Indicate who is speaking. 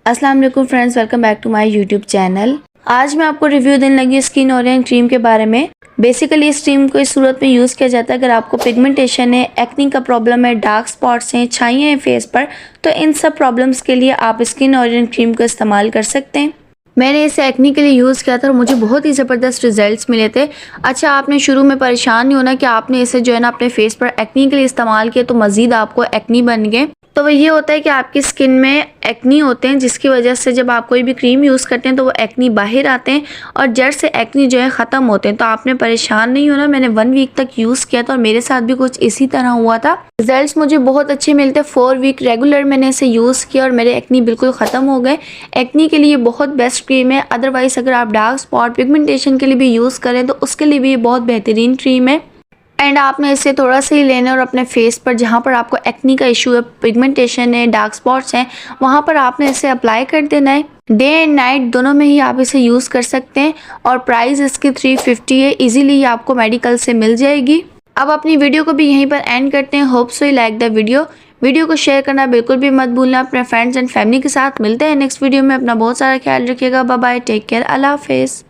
Speaker 1: अस्सलाम वालेकुम friends, welcome back to my YouTube channel. आज मैं आपको रिव्यू देने लगी स्किन ओरिएंट क्रीम के बारे में। बेसिकली इस क्रीम को इस सूरत में यूज़ किया जाता है अगर आपको पिगमेंटेशन है, एक्नी का प्रॉब्लम है, डार्क स्पॉट्स हैं, छाइयाँ हैं फेस पर, तो इन सब प्रॉब्लम्स के लिए आप स्किन ओरिएंट क्रीम को इस्तेमाल कर सकते हैं। मैंने इसे एक्नी के लिए यूज़ किया था और मुझे बहुत ही ज़बरदस्त रिजल्ट्स मिले थे। अच्छा, आपने शुरू में परेशान नहीं होना कि आपने इसे जो है ना अपने फेस पर एक्नी के लिए इस्तेमाल किया तो मज़ीद आपको एक्नी बन गए। तो वो ये होता है कि आपकी स्किन में एक्नी होते हैं, जिसकी वजह से जब आप कोई भी क्रीम यूज़ करते हैं तो वो एक्नी बाहर आते हैं और जड़ से एक्नी जो है ख़त्म होते हैं। तो आपने परेशान नहीं होना। मैंने 1 वीक तक यूज़ किया था और मेरे साथ भी कुछ इसी तरह हुआ था। रिजल्ट्स मुझे बहुत अच्छे मिलते। 4 वीक रेगुलर मैंने इसे यूज़ किया और मेरे एक्नी बिल्कुल ख़त्म हो गए। एक्नी के लिए बहुत बेस्ट क्रीम है। अदरवाइज़ अगर आप डार्क स्पॉट पिगमेंटेशन के लिए भी यूज़ करें तो उसके लिए भी ये बहुत बेहतरीन क्रीम है। एंड आपने इसे थोड़ा सा ही लेना और अपने फेस पर जहाँ पर आपको एक्नी का इशू है, पिगमेंटेशन है, डार्क स्पॉट्स हैं, वहाँ पर आपने इसे अप्लाई कर देना है। डे एंड नाइट दोनों में ही आप इसे यूज़ कर सकते हैं और प्राइस इसकी 350 है। इजीली ये आपको मेडिकल से मिल जाएगी। अब अपनी वीडियो को भी यहीं पर एंड करते हैं। Hope so you like the video को शेयर करना बिल्कुल भी मत भूलना अपने फ्रेंड्स एंड फैमिली के साथ। मिलते हैं नेक्स्ट वीडियो में। अपना बहुत सारा ख्याल रखिएगा। बाय बाय, टेक केयर, अल्लाह हाफिज़।